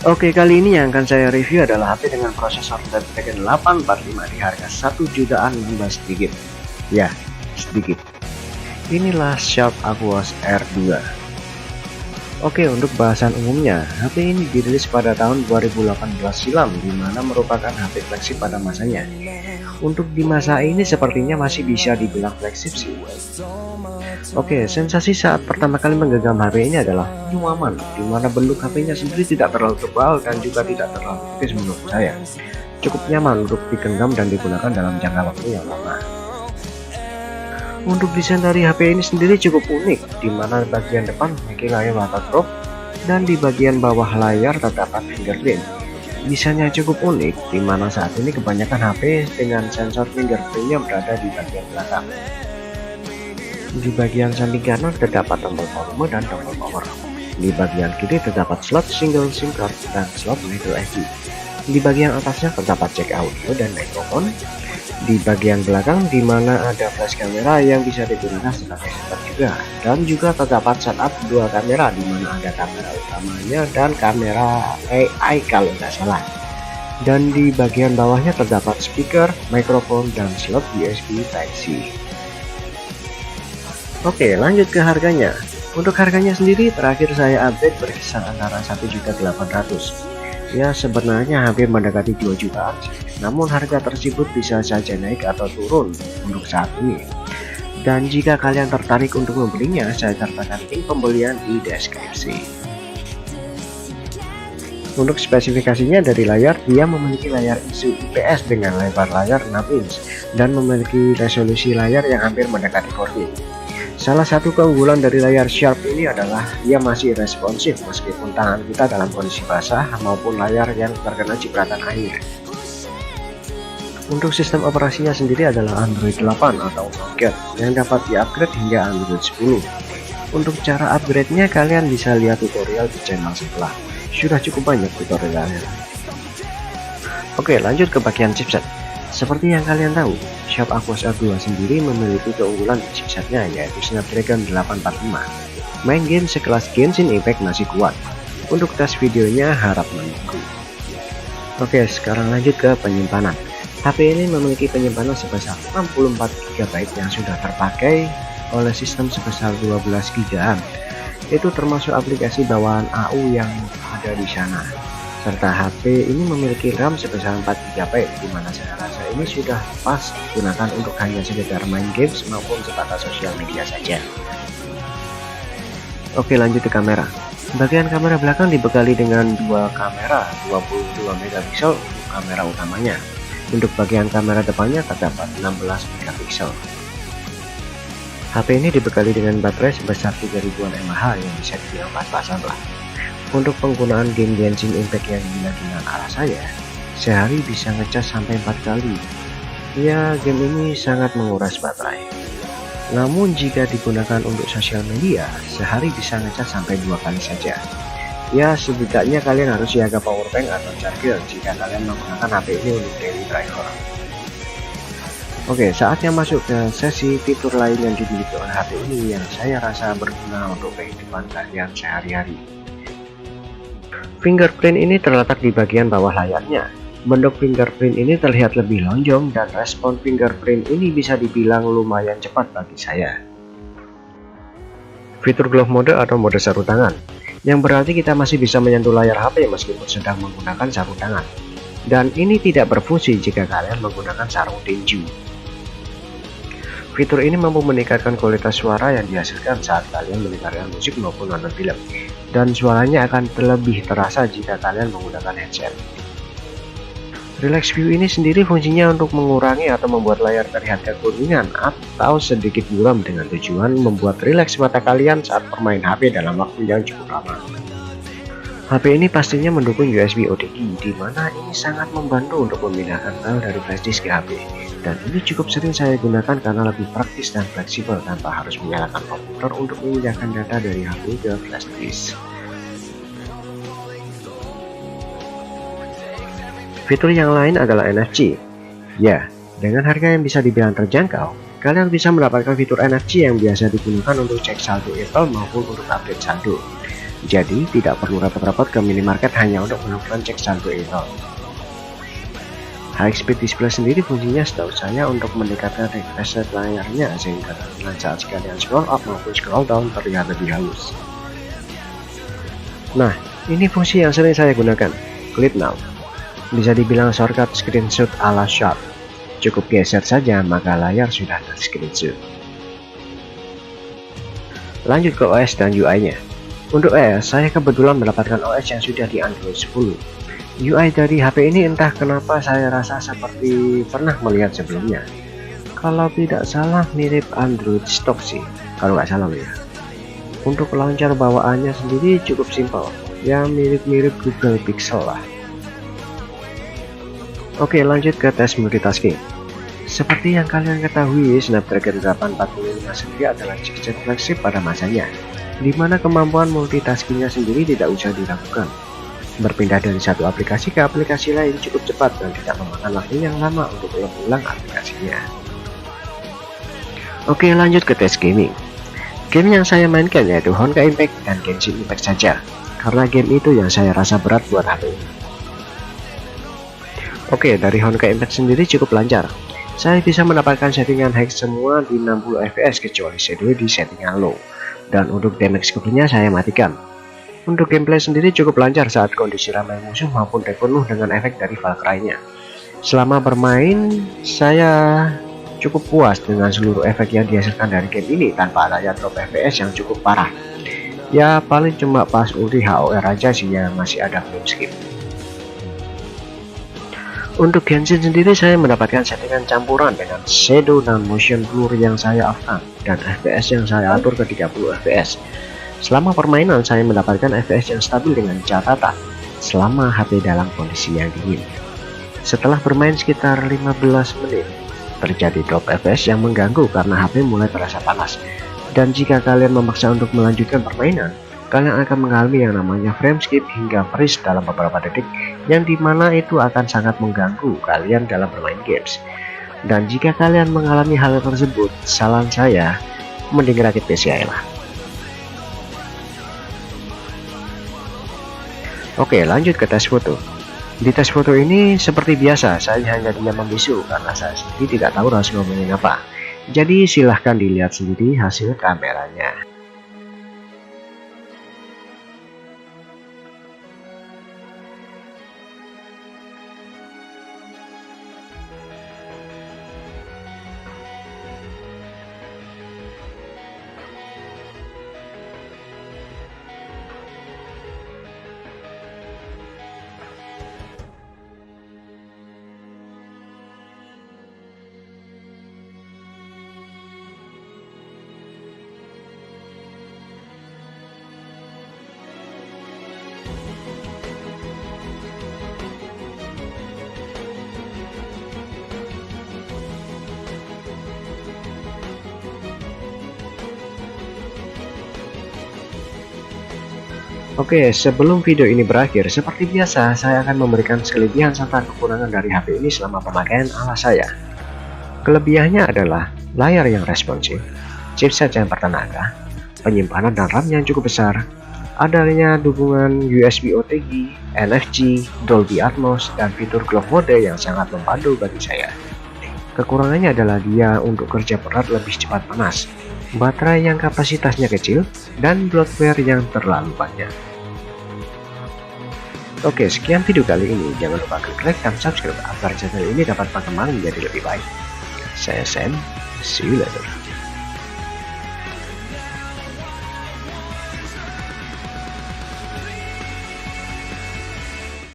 Oke, kali ini yang akan saya review adalah HP dengan prosesor Snapdragon 845 di harga 1 jutaan tambah sedikit. Ya, sedikit. Inilah Sharp Aquos R2. Oke, untuk bahasan umumnya, HP ini dirilis pada tahun 2018 silam, di mana merupakan HP flagship pada masanya. Untuk di masa ini sepertinya masih bisa dibilang flagship sih. Oke, sensasi saat pertama kali menggenggam HP ini adalah nyaman, di mana bentuk HP-nya sendiri tidak terlalu tebal dan juga tidak terlalu tipis menurut saya. Cukup nyaman untuk digenggam dan digunakan dalam jangka waktu yang lama. Untuk desain dari HP ini sendiri cukup unik, di mana bagian depan memiliki layar waterproof dan di bagian bawah layar terdapat fingerprint. Desainnya cukup unik, di mana saat ini kebanyakan HP dengan sensor fingerprintnya berada di bagian belakang. Di bagian samping kanan terdapat tombol volume dan tombol power. Di bagian kiri terdapat slot single SIM card dan slot micro SD. Di bagian atasnya terdapat jack audio dan mikrofon. Di bagian belakang di mana ada flash kamera yang bisa digunakan sebagai sensor juga, dan juga terdapat setup dua kamera di mana ada kamera utamanya dan kamera AI kalau nggak salah. Dan di bagian bawahnya terdapat speaker, mikrofon, dan slot USB Type-C. Oke, lanjut ke harganya. Untuk harganya sendiri terakhir saya update berkisar antara 1.800.000. Ya, sebenarnya hampir mendekati 2 jutaan, namun harga tersebut bisa saja naik atau turun untuk saat ini. Dan jika kalian tertarik untuk membelinya, saya sertakan link pembelian di deskripsi. Untuk spesifikasinya dari layar, dia memiliki layar ISO IPS dengan lebar layar 6 inch dan memiliki resolusi layar yang hampir mendekati 4K. Salah satu keunggulan dari layar Sharp ini adalah dia masih responsif meskipun tangan kita dalam kondisi basah maupun layar yang terkena cipratan air. Untuk sistem operasinya sendiri adalah Android 8 atau Nougat yang dapat di-upgrade hingga Android 10. Untuk cara upgrade-nya kalian bisa lihat tutorial di channel sebelah. Sudah cukup banyak tutorialnya. Oke, lanjut ke bagian chipset. Seperti yang kalian tahu, Sharp Aquos R2 sendiri memiliki keunggulan di chipsetnya yaitu Snapdragon 845. Main game sekelas Genshin Impact masih kuat. Untuk tes videonya harap menunggu. Oke, sekarang lanjut ke penyimpanan. HP ini memiliki penyimpanan sebesar 64 GB yang sudah terpakai oleh sistem sebesar 12 GB. Itu termasuk aplikasi bawaan AU yang ada di sana. Serta HP ini memiliki RAM sebesar 4 GB, di mana saya rasa ini sudah pas digunakan untuk hanya sekedar main games maupun sebatas sosial media saja. Oke, lanjut ke kamera. Bagian kamera belakang dibekali dengan dua kamera 22 megapiksel untuk kamera utamanya. Untuk bagian kamera depannya terdapat 16 megapiksel. HP ini dibekali dengan baterai sebesar 3000 mAh yang bisa dibilang pas-pasan lah. Untuk penggunaan game Genshin Impact yang gila-gilaan ala saya, sehari bisa ngecas sampai 4 kali. Ya, game ini sangat menguras baterai. Namun jika digunakan untuk sosial media, sehari bisa ngecas sampai 2 kali saja. Ya, setidaknya kalian harus siaga powerbank atau charger jika kalian menggunakan HP ini untuk daily driver. Oke, saatnya masuk ke sesi fitur lain yang dimiliki oleh HP ini yang saya rasa berguna untuk kehidupan kalian sehari-hari. Fingerprint ini terletak di bagian bawah layarnya. Bentuk fingerprint ini terlihat lebih lonjong dan respon fingerprint ini bisa dibilang lumayan cepat bagi saya. Fitur glove mode atau mode sarung tangan, yang berarti kita masih bisa menyentuh layar HP meskipun sedang menggunakan sarung tangan. Dan ini tidak berfungsi jika kalian menggunakan sarung tinju. Fitur ini mampu meningkatkan kualitas suara yang dihasilkan saat kalian mendengarkan musik maupun nonton film, dan suaranya akan lebih terasa jika kalian menggunakan headset. Relax View ini sendiri fungsinya untuk mengurangi atau membuat layar terlihat kekuningan atau sedikit buram dengan tujuan membuat rileks mata kalian saat bermain HP dalam waktu yang cukup lama. HP ini pastinya mendukung USB OTG, di mana ini sangat membantu untuk memindahkan file dari flash disk ke HP. Dan ini cukup sering saya gunakan karena lebih praktis dan fleksibel tanpa harus menyalakan komputer untuk memindahkan data dari HP ke flash disk. Fitur yang lain adalah NFC. Ya, dengan harga yang bisa dibilang terjangkau, kalian bisa mendapatkan fitur NFC yang biasa digunakan untuk cek saldo Apple maupun untuk update saldo. Jadi tidak perlu repot-repot ke minimarket hanya untuk melakukan cek saldo e-tol. High speed display sendiri fungsinya setahu saya untuk meningkatkan refresh rate layarnya sehingga saat kalian scroll up maupun scroll down terlihat lebih halus. Nah, ini fungsi yang sering saya gunakan, Clip Now. Bisa dibilang shortcut screenshot ala Sharp. Cukup geser saja maka layar sudah ter-screenshot. Lanjut ke OS dan UI-nya. Untuk OS, saya kebetulan mendapatkan OS yang sudah di Android 10. UI dari HP ini entah kenapa saya rasa seperti pernah melihat sebelumnya. Kalau tidak salah mirip Android stock sih, kalau nggak salah ya. Untuk launcher bawaannya sendiri cukup simpel, ya mirip-mirip Google Pixel lah. Oke, lanjut ke tes multitasking. Seperti yang kalian ketahui, Snapdragon 845 sendiri adalah chipset flagship pada masanya, di mana kemampuan multitaskingnya sendiri tidak usah diragukan. Berpindah dari satu aplikasi ke aplikasi lain cukup cepat dan tidak memakan waktu yang lama untuk mengulang aplikasinya. Oke, lanjut ke tes gaming. Game yang saya mainkan yaitu Honkai Impact dan Genshin Impact saja, karena game itu yang saya rasa berat buat HP ini. Oke, dari Honkai Impact sendiri cukup lancar. Saya bisa mendapatkan settingan high semua di 60 fps kecuali Shadow di settingan low. Dan untuk damage covernya saya matikan. Untuk gameplay sendiri cukup lancar saat kondisi ramai musuh maupun penuh dengan efek dari Valkyrie-nya. Selama bermain, saya cukup puas dengan seluruh efek yang dihasilkan dari game ini tanpa adanya drop FPS yang cukup parah. Ya paling cuma pas ulti HOR aja sih yang masih ada frame skip. Untuk Genshin sendiri saya mendapatkan settingan campuran dengan shadow dan motion blur yang saya off-kan dan FPS yang saya atur ke 30 fps. Selama permainan saya mendapatkan FPS yang stabil dengan catatan selama HP dalam kondisi yang dingin. Setelah bermain sekitar 15 menit, terjadi drop FPS yang mengganggu karena HP mulai terasa panas. Dan jika kalian memaksa untuk melanjutkan permainan, kalian akan mengalami yang namanya frame skip hingga freeze dalam beberapa detik, yang dimana itu akan sangat mengganggu kalian dalam bermain games. Dan jika kalian mengalami hal tersebut, saran saya mending rakit PCI lah. Oke, lanjut ke tes foto. Di tes foto ini seperti biasa saya hanya diam membisu karena saya sendiri tidak tahu harus ngomongin apa. Jadi silahkan dilihat sendiri hasil kameranya. Oke, sebelum video ini berakhir, seperti biasa saya akan memberikan kelebihan serta kekurangan dari HP ini selama pemakaian ala saya. Kelebihannya adalah layar yang responsif, chipset yang bertenaga, penyimpanan dan RAM yang cukup besar, adanya dukungan USB OTG, NFC, Dolby Atmos, dan fitur clock mode yang sangat membantu bagi saya. Kekurangannya adalah dia untuk kerja berat lebih cepat panas, baterai yang kapasitasnya kecil, dan bloatware yang terlalu banyak. Oke, sekian video kali ini. Jangan lupa klik like dan subscribe agar channel ini dapat berkembang menjadi lebih baik. Saya Sam, see you later.